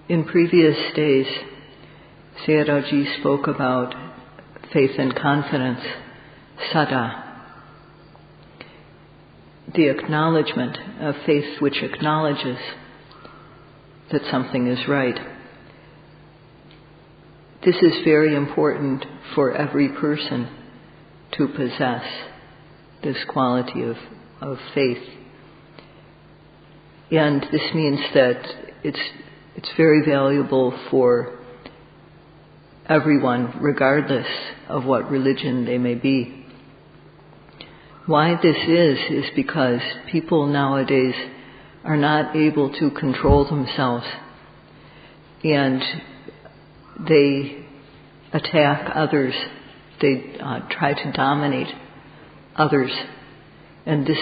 In previous days, Sayadaw spoke about faith and confidence, sada, the acknowledgement of faith which acknowledges that something is right. This is very important for every person to possess, this quality of faith. And this means that it's very valuable for everyone, regardless of what religion they may be. Why this is because people nowadays are not able to control themselves, and they attack others. They try to dominate others, and this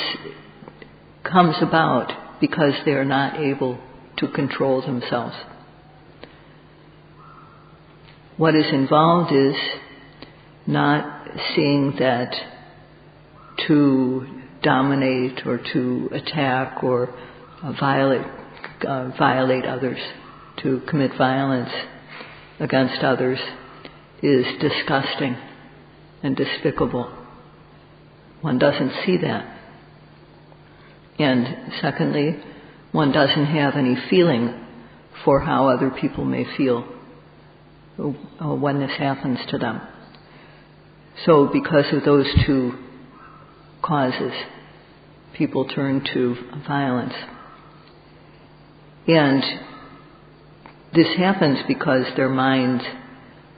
comes about because they are not able to control themselves. What is involved is not seeing that to dominate or to attack or violate others, to commit violence against others is disgusting and despicable. One doesn't see that. And secondly, one doesn't have any feeling for how other people may feel when this happens to them. So because of those two causes, people turn to violence. And this happens because their minds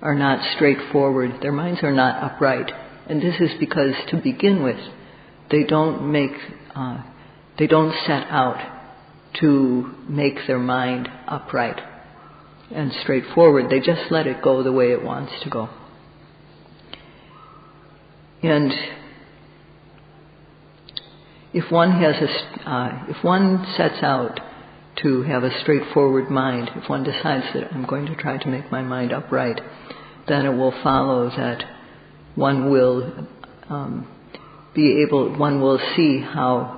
are not straightforward. Their minds are not upright. And this is because, to begin with, they don't set out to make their mind upright and straightforward. They just let it go the way it wants to go. And if one sets out to have a straightforward mind, if one decides that I'm going to try to make my mind upright, then it will follow that one will one will see how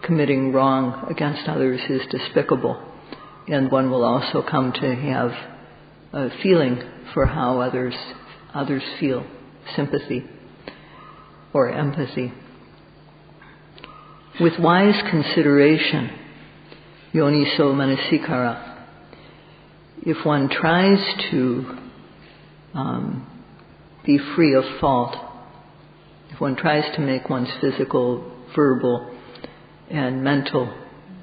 committing wrong against others is despicable, and one will also come to have a feeling for how others feel, sympathy or empathy. With wise consideration, yoniso manasikara, if one tries to be free of fault, if one tries to make one's physical, verbal, and mental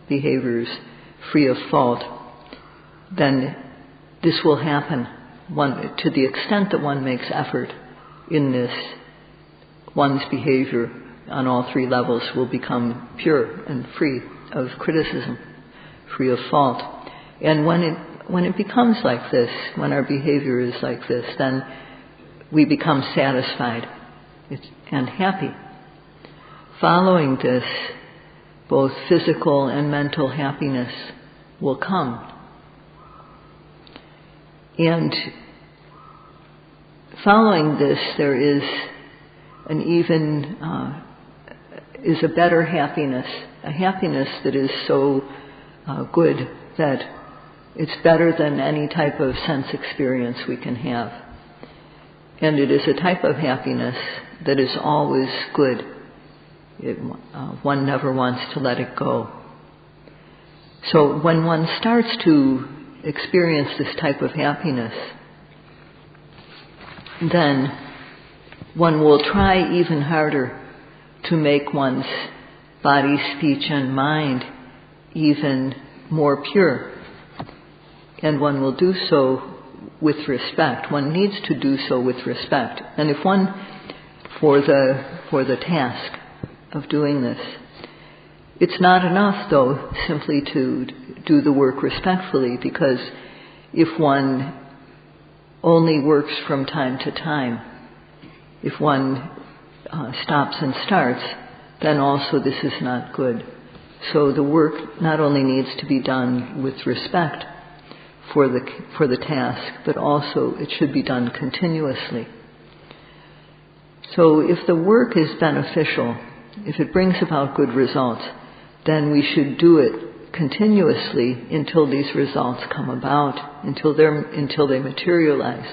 behaviors free of fault, then this will happen. To the extent that one makes effort in this, one's behavior on all three levels will become pure and free of criticism, free of fault. And when it becomes like this, when our behavior is like this, then we become satisfied and happy. Following this, both physical and mental happiness will come. And following this, there is a better happiness, a happiness that is so good that it's better than any type of sense experience we can have. And it is a type of happiness that is always good. One never wants to let it go. So when one starts to experience this type of happiness, then one will try even harder to make one's body, speech, and mind even more pure. And one will do so with respect. One needs to do so with respect. And if one, for the task of doing this, it's not enough, though, simply to do the work respectfully, because if one only works from time to time, if one stops and starts, then also this is not good. So the work not only needs to be done with respect for the task, but also it should be done continuously. So if the work is beneficial, if it brings about good results, then we should do it continuously until these results come about, until they materialize.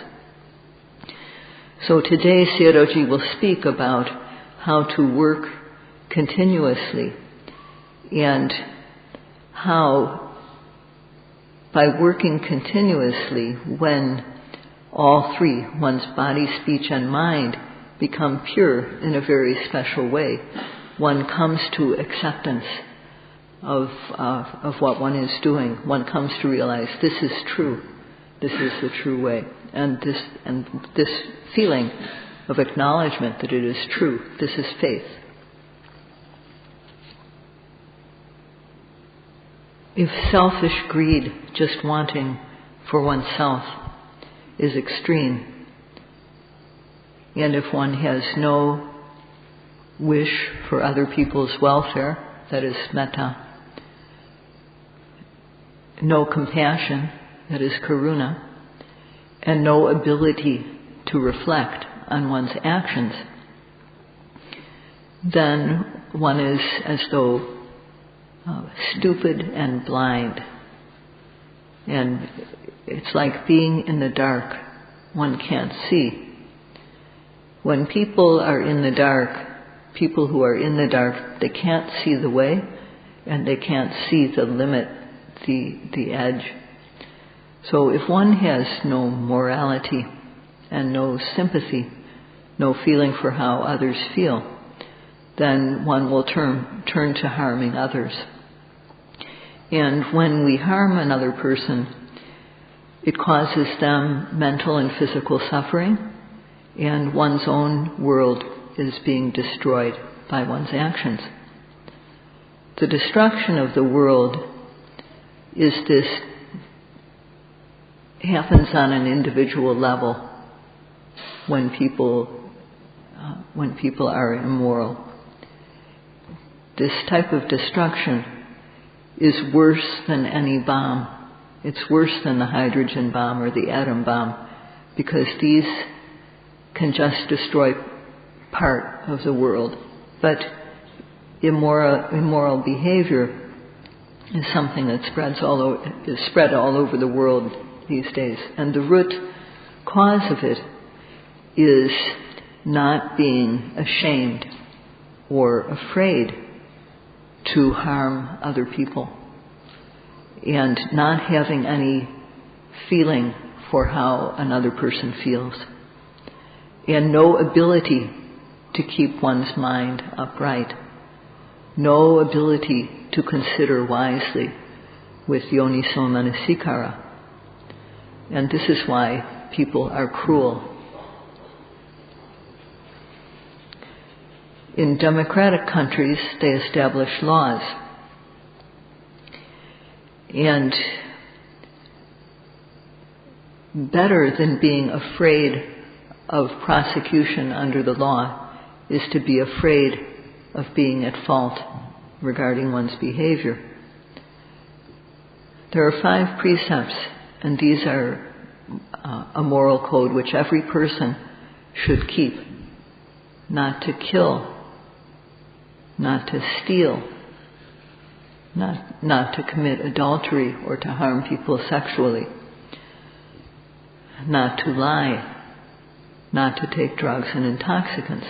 So today Sayadaw will speak about how to work continuously, and how by working continuously, when all three, one's body, speech and mind, become pure in a very special way, one comes to acceptance of what one is doing. One comes to realize this is true. This is the true way. And this feeling of acknowledgement that it is true, this is faith. If selfish greed, just wanting for oneself, is extreme, and if one has no wish for other people's welfare, that is metta, no compassion, that is karuna, and no ability to reflect on one's actions, then one is as though stupid and blind. And it's like being in the dark. One can't see. When people are in the dark, people who are in the dark, they can't see the way, and they can't see the limit, the edge. So if one has no morality and no sympathy, no feeling for how others feel, then one will turn to harming others. And when we harm another person, it causes them mental and physical suffering, and one's own world is being destroyed by one's actions. The destruction of the world happens on an individual level when people are immoral. This type of destruction is worse than any bomb. It's worse than the hydrogen bomb or the atom bomb, because these can just destroy part of the world. But immoral behavior is something that is spread all over the world these days. And the root cause of it is not being ashamed or afraid to harm other people, and not having any feeling for how another person feels, and no ability to keep one's mind upright, no ability to consider wisely with yoniso manasikara. And this is why people are cruel. In democratic countries, they establish laws. And better than being afraid of prosecution under the law is to be afraid of being at fault regarding one's behavior. There are 5 precepts, and these are a moral code which every person should keep. Not to kill, not to steal, not to commit adultery or to harm people sexually, not to lie, not to take drugs and intoxicants.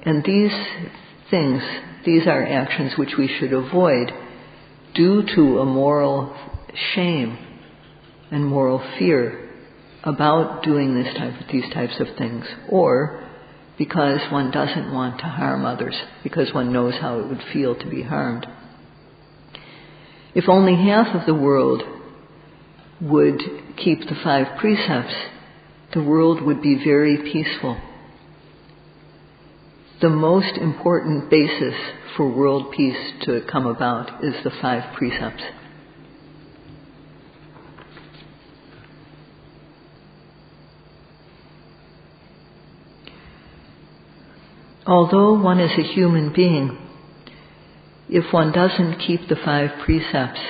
And these things, these are actions which we should avoid due to a moral shame and moral fear about doing these types of things, or because one doesn't want to harm others, because one knows how it would feel to be harmed. If only half of the world would keep the 5 precepts, the world would be very peaceful. The most important basis for world peace to come about is the 5 precepts. Although one is a human being, if one doesn't keep the 5 precepts,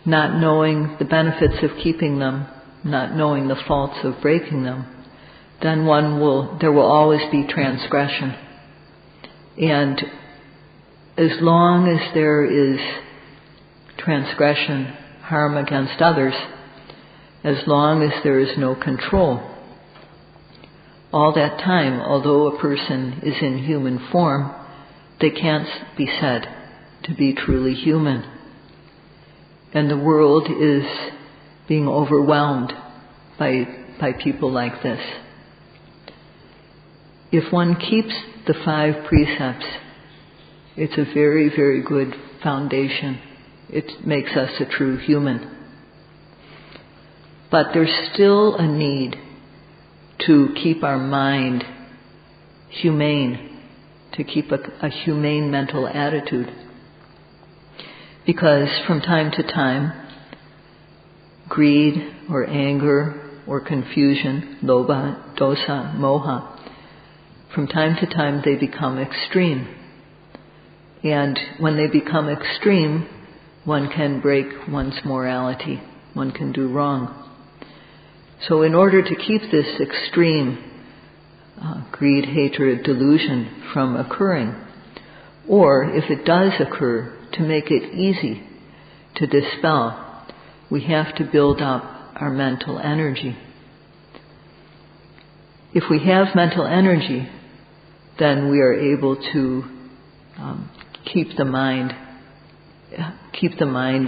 not knowing the benefits of keeping them, not knowing the faults of breaking them, then there will always be transgression. And as long as there is transgression, harm against others, as long as there is no control, all that time, although a person is in human form, they can't be said to be truly human. And the world is being overwhelmed by people like this. If one keeps the 5 precepts, it's a very, very good foundation. It makes us a true human. But there's still a need to keep our mind humane, to keep a humane mental attitude. Because from time to time, greed or anger or confusion, lobha, dosa, moha, from time to time they become extreme. And when they become extreme, one can break one's morality. One can do wrong. So in order to keep this extreme greed, hatred, delusion from occurring, or if it does occur, to make it easy to dispel, we have to build up our mental energy. If we have mental energy, then we are able to keep the mind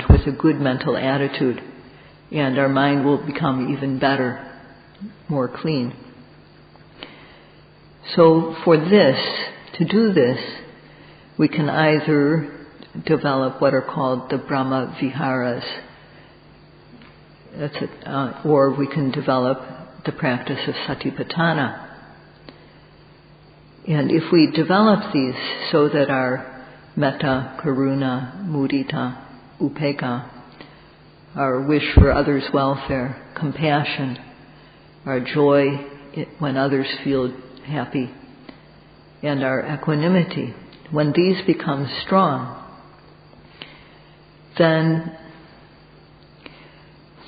with a good mental attitude, and our mind will become even better, more clean. So for this, to do this, we can either develop what are called the Brahma Viharas, or we can develop the practice of Satipatthana. And if we develop these so that our metta, karuna, mudita, upekkha, our wish for others' welfare, compassion, our joy when others feel happy, and our equanimity, when these become strong, then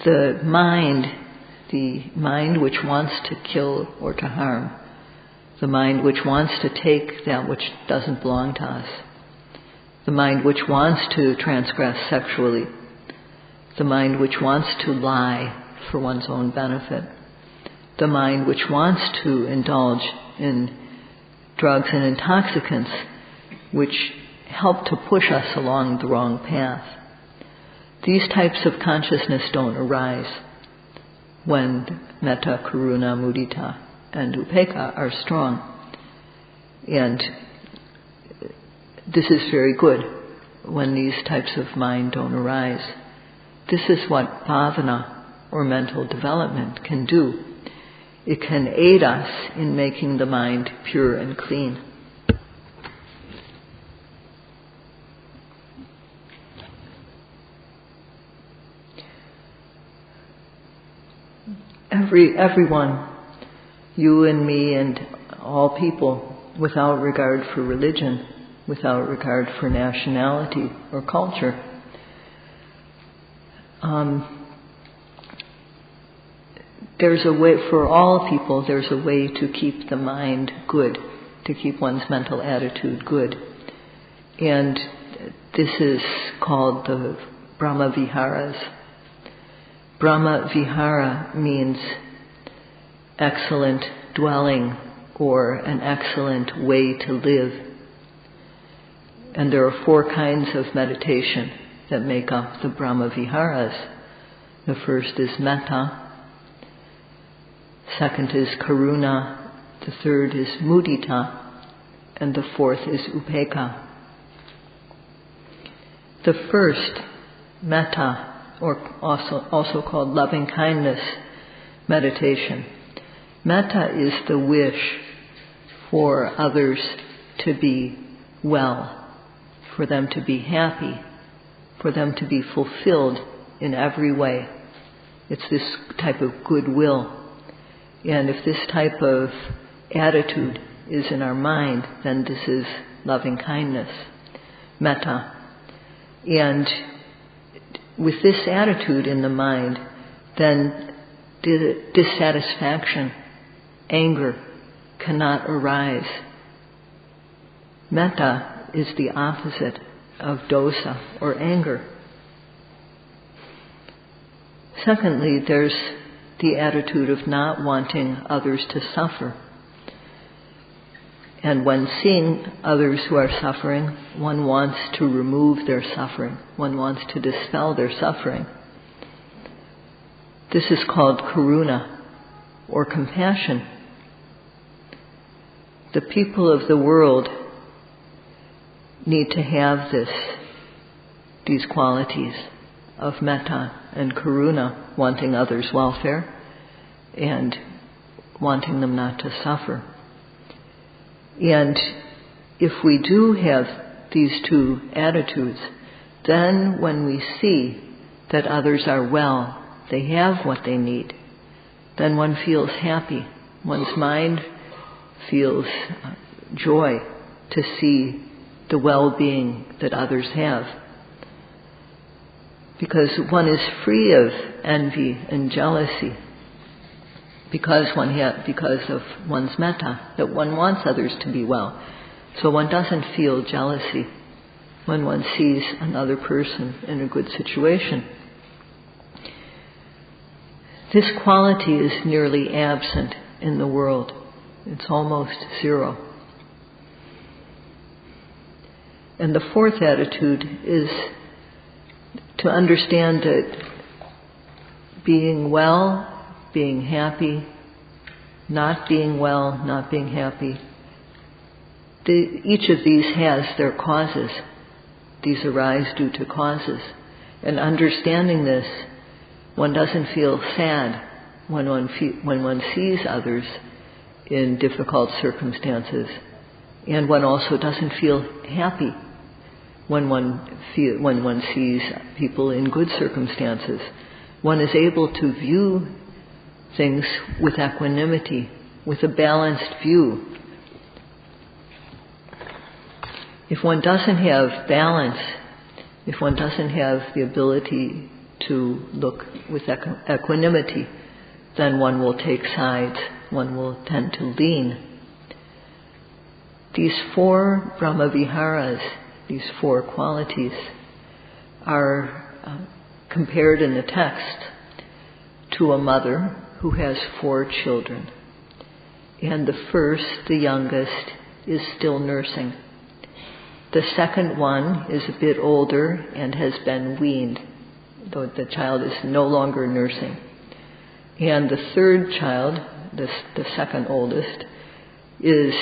the mind which wants to kill or to harm, the mind which wants to take that which doesn't belong to us, the mind which wants to transgress sexually, the mind which wants to lie for one's own benefit, the mind which wants to indulge in drugs and intoxicants which help to push us along the wrong path. These types of consciousness don't arise when metta, karuna, mudita, and upekkha are strong. And this is very good when these types of mind don't arise. This is what bhavana, or mental development, can do. It can aid us in making the mind pure and clean. Everyone, you and me and all people, without regard for religion, without regard for nationality or culture, there's a way, for all people, there's a way to keep the mind good, to keep one's mental attitude good. And this is called the Brahma Viharas. Brahma Vihara means excellent dwelling or an excellent way to live. And there are 4 kinds of meditation that make up the Brahma Viharas. The first is metta, second is karuna, the third is mudita, and the fourth is upekkha. The first, metta, or also called loving kindness meditation. Metta is the wish for others to be well, for them to be happy, for them to be fulfilled in every way. It's this type of goodwill. And if this type of attitude is in our mind, then this is loving kindness, metta. And with this attitude in the mind, then dissatisfaction, anger cannot arise. Metta is the opposite of dosa or anger. Secondly, there's the attitude of not wanting others to suffer. And when seeing others who are suffering, one wants to remove their suffering. One wants to dispel their suffering. This is called karuna, or compassion. The people of the world need to have these qualities of metta and karuna, wanting others' welfare and wanting them not to suffer. And if we do have these two attitudes, then when we see that others are well, they have what they need, then one feels happy. One's mind feels joy to see the well-being that others have. Because one is free of envy and jealousy, because of one's metta, that one wants others to be well. So one doesn't feel jealousy when one sees another person in a good situation. This quality is nearly absent in the world. It's almost zero. And the fourth attitude is to understand that being well, being happy, not being well, not being happy, each of these has their causes. These arise due to causes. And understanding this, one doesn't feel sad when one sees others in difficult circumstances. And one also doesn't feel happy when one sees people in good circumstances. One is able to view things with equanimity, with a balanced view. If one doesn't have balance, if one doesn't have the ability to look with equanimity, then one will take sides, one will tend to lean. These four Brahma-viharas, these four qualities, are compared in the text to a mother who has 4 children. And the first, the youngest, is still nursing. The second one is a bit older and has been weaned, though the child is no longer nursing. And the third child, the second oldest, is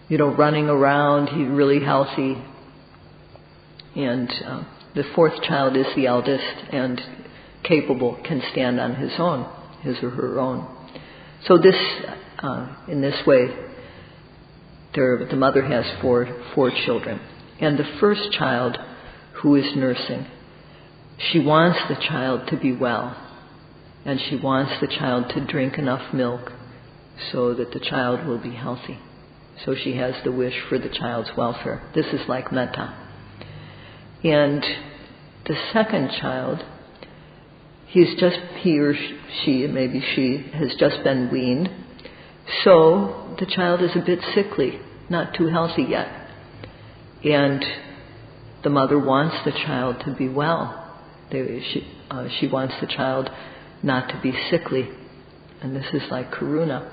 running around. He's really healthy. And the fourth child is the eldest and capable, can stand on his own, his or her own. So this, in this way, the mother has four children. And the first child, who is nursing, she wants the child to be well. And she wants the child to drink enough milk so that the child will be healthy. So she has the wish for the child's welfare. This is like metta. And the second child, he or she, maybe she, has just been weaned. So the child is a bit sickly, not too healthy yet. And the mother wants the child to be well. She wants the child not to be sickly. And this is like karuna.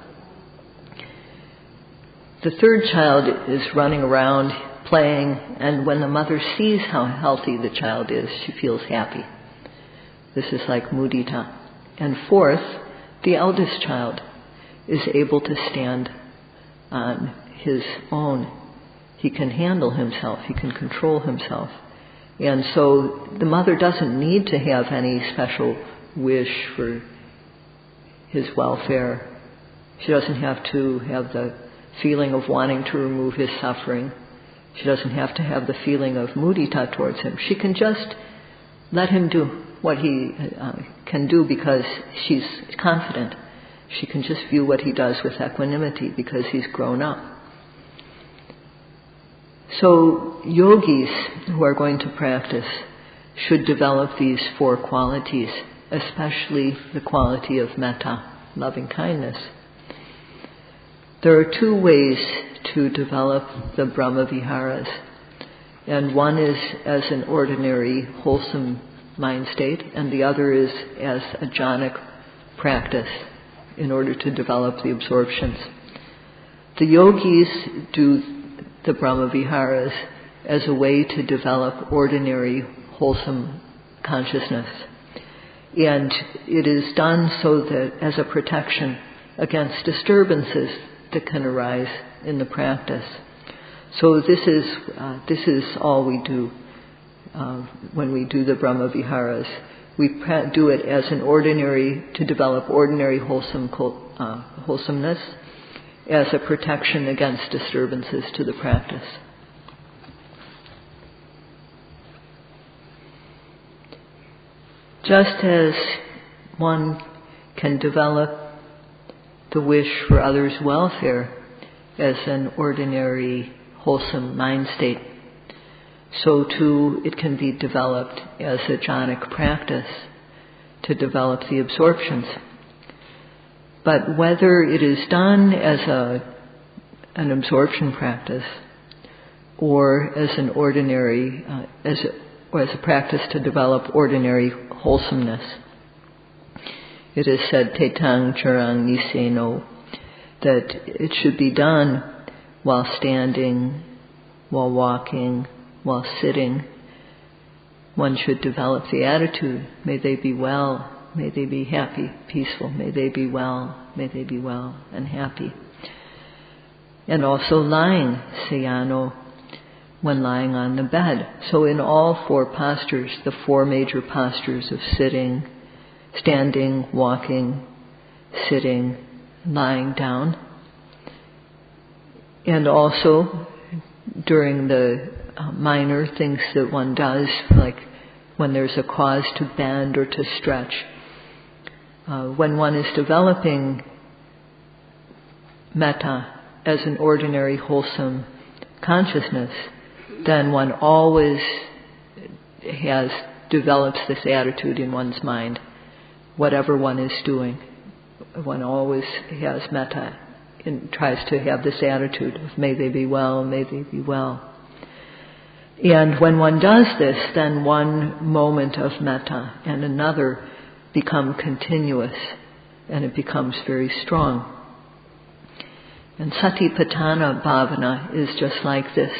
The third child is running around, playing, and when the mother sees how healthy the child is, she feels happy. This is like mudita. And fourth, the eldest child is able to stand on his own. He can handle himself, he can control himself. And so the mother doesn't need to have any special wish for his welfare. She doesn't have to have the feeling of wanting to remove his suffering. She doesn't have to have the feeling of mudita towards him. She can just let him do what he can do because she's confident. She can just view what he does with equanimity because he's grown up. So yogis who are going to practice should develop these 4 qualities, especially the quality of metta, loving kindness. There are 2 ways to develop the Brahma Viharas. And one is as an ordinary, wholesome mind state, and the other is as a jhanic practice in order to develop the absorptions. The yogis do the Brahma Viharas as a way to develop ordinary, wholesome consciousness. And it is done so that as a protection against disturbances that can arise in the practice. So this is all we do when we do the Brahma Viharas. We do it as an ordinary, to develop ordinary wholesomeness as a protection against disturbances to the practice. Just as one can develop the wish for others' welfare as an ordinary, wholesome mind state, so too it can be developed as a jhanic practice to develop the absorptions. But whether it is done as an absorption practice or as an ordinary, as a practice to develop ordinary wholesomeness, it is said, tetang charang niseno, that it should be done while standing, while walking, while sitting. One should develop the attitude, may they be well, may they be happy, peaceful, may they be well and happy. And also lying, sayano, when lying on the bed. So in all four postures, the four major postures of sitting, standing, walking, sitting, lying down, and also during the minor things that one does, like when there's a cause to bend or to stretch. When one is developing metta as an ordinary wholesome consciousness, then one always develops this attitude in one's mind. Whatever one is doing, one always has metta and tries to have this attitude of may they be well, may they be well. And when one does this, then one moment of metta and another become continuous, and it becomes very strong. And satipatthana bhavana is just like this.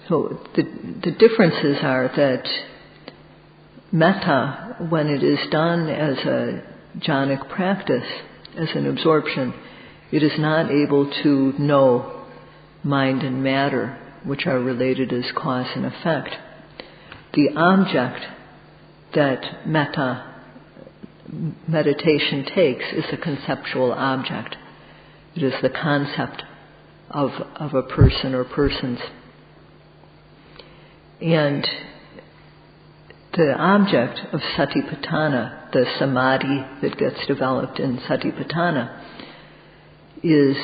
So the differences are that metta, when it is done as a jhanic practice, as an absorption, it is not able to know mind and matter, which are related as cause and effect. The object that meditation takes is a conceptual object. It is the concept of a person or persons. And the object of satipatthana, the samadhi that gets developed in satipatthana, is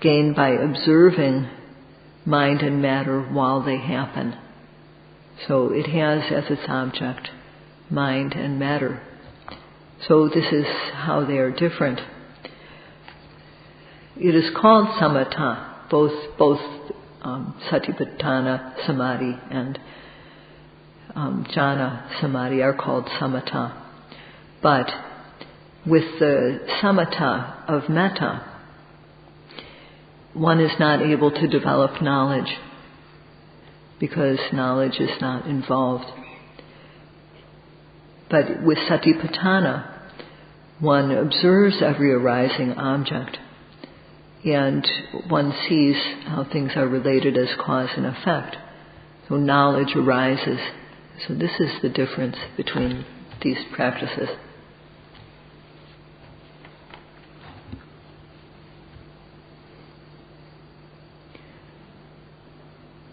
gained by observing mind and matter while they happen. So it has as its object mind and matter. So this is how they are different. It is called samatha, both satipatthana samadhi and jhana samadhi are called samatha. But with the samatha of metta, one is not able to develop knowledge because knowledge is not involved. But with satipatthana, one observes every arising object and one sees how things are related as cause and effect. So knowledge arises. So this is the difference between these practices.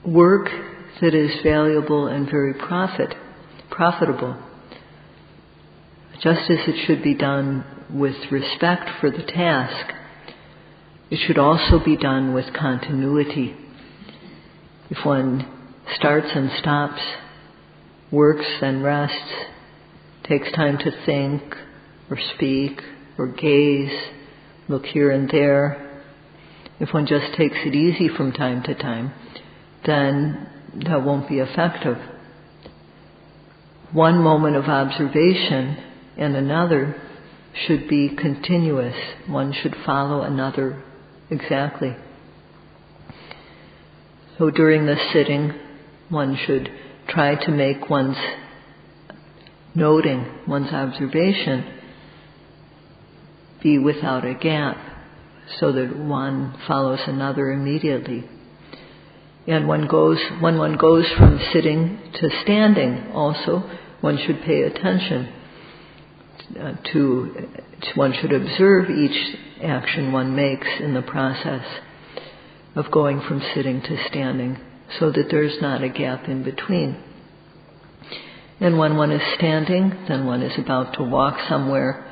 Work that is valuable and very profitable, just as it should be done with respect for the task, it should also be done with continuity. If one starts and stops, works then rests, takes time to think or speak or gaze, look here and there, If one just takes it easy from time to time, then that won't be effective. One moment of observation and another should be continuous. One should follow another exactly. So during the sitting, one should try to make one's noting, one's observation, be without a gap, so that one follows another immediately. And when one goes from sitting to standing also, one should pay attention one should observe each action one makes in the process of going from sitting to standing, so that there's not a gap in between. And when one is standing, then one is about to walk somewhere,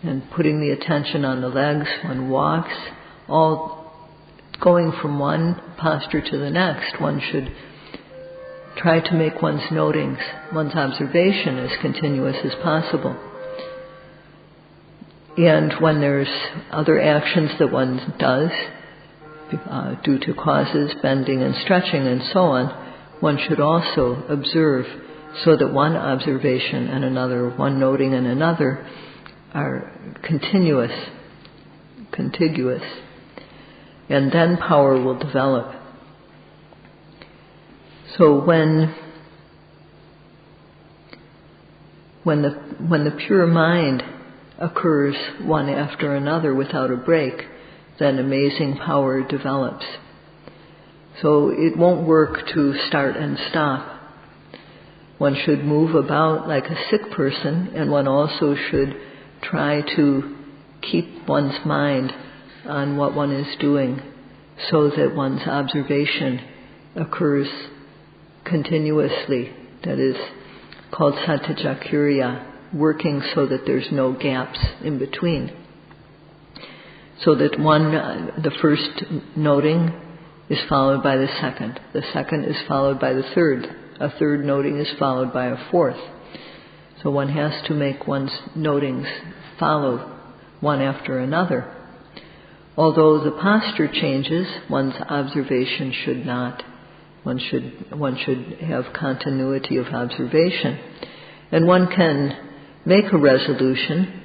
and putting the attention on the legs, one walks, all going from one posture to the next. One should try to make one's notings, one's observation as continuous as possible. And when there's other actions that one does, due to causes, bending and stretching and so on, one should also observe, so that one observation and another, one noting and another, are contiguous. And then power will develop. So when the pure mind occurs one after another without a break, then amazing power develops. So it won't work to start and stop. One should move about like a sick person, and one also should try to keep one's mind on what one is doing, so that one's observation occurs continuously. That is called sattajacuriya, working so that there's no gaps in between. So that the first noting is followed by the second is followed by the third, a third noting is followed by a fourth. So one has to make one's notings follow one after another. Although the posture changes, one's observation should not. One should have continuity of observation. And one can make a resolution,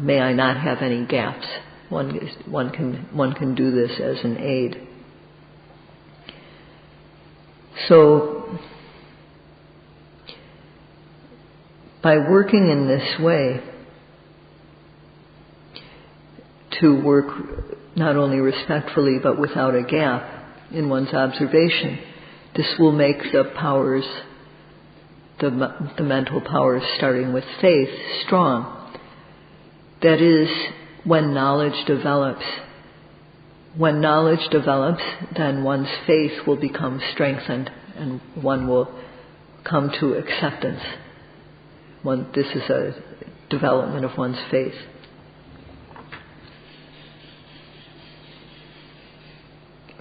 may I not have any gaps. One can do this as an aid. So, by working in this way, to work not only respectfully but without a gap in one's observation, this will make the powers, the mental powers starting with faith, strong. That is, when knowledge develops. When knowledge develops, then one's faith will become strengthened and one will come to acceptance. This is a development of one's faith.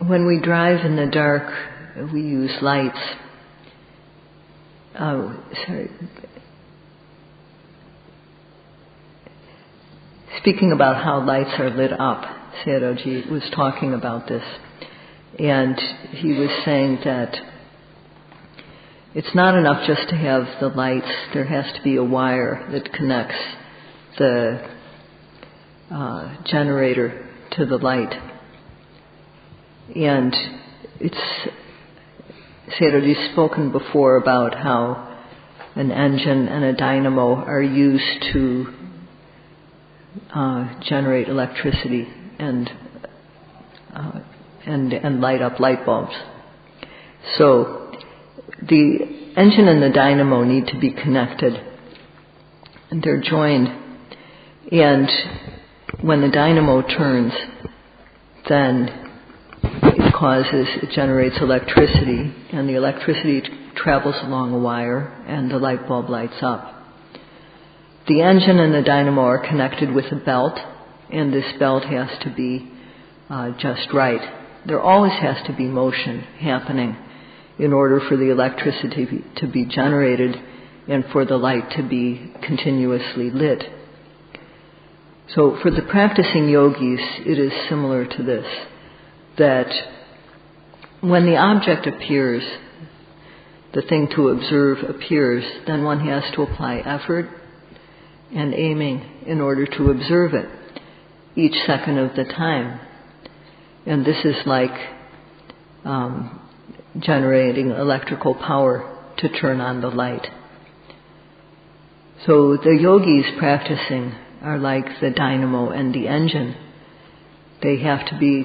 When we drive in the dark, we use lights. Speaking about how lights are lit up, Sayadaw was talking about this. And he was saying that it's not enough just to have the lights. There has to be a wire that connects the generator to the light. And Sayadaw's spoken before about how an engine and a dynamo are used to generate electricity and light up light bulbs. So the engine and the dynamo need to be connected, and they're joined. And when the dynamo turns, then it generates electricity, and the electricity travels along a wire, and the light bulb lights up. The engine and the dynamo are connected with a belt, and this belt has to be just right. There always has to be motion happening in order for the electricity to be generated and for the light to be continuously lit. So for the practicing yogis, it is similar to this. that when the object appears, the thing to observe appears, then one has to apply effort and aiming in order to observe it each second of the time. And this is like generating electrical power to turn on the light. So the yogis practicing are like the dynamo and the engine. They have to be,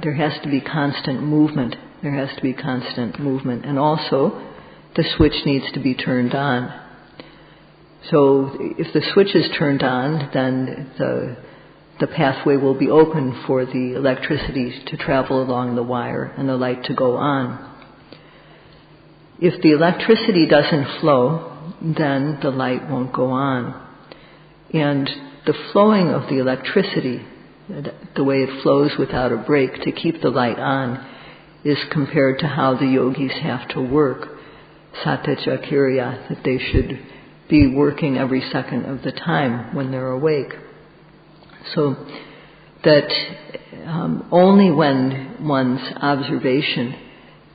there has to be constant movement. There has to be constant movement. And also, the switch needs to be turned on. So if the switch is turned on, then the pathway will be open for the electricity to travel along the wire and the light to go on. If the electricity doesn't flow, then the light won't go on. And the flowing of the electricity, the way it flows without a break to keep the light on, is compared to how the yogis have to work. Satyajakirya, that they should be working every second of the time when they're awake. So that only when one's observation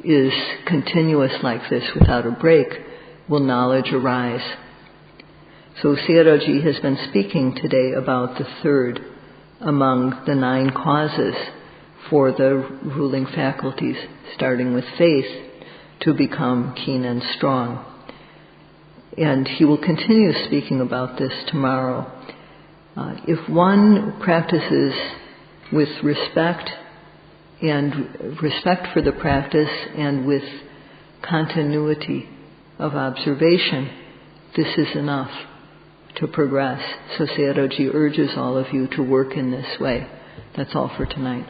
is continuous like this without a break will knowledge arise. So Sayadaw has been speaking today about the third among the 9 causes for the ruling faculties, starting with faith, to become keen and strong. And he will continue speaking about this tomorrow. If one practices with respect for the practice and with continuity of observation, this is enough to progress. So Sayadaw urges all of you to work in this way. That's all for tonight.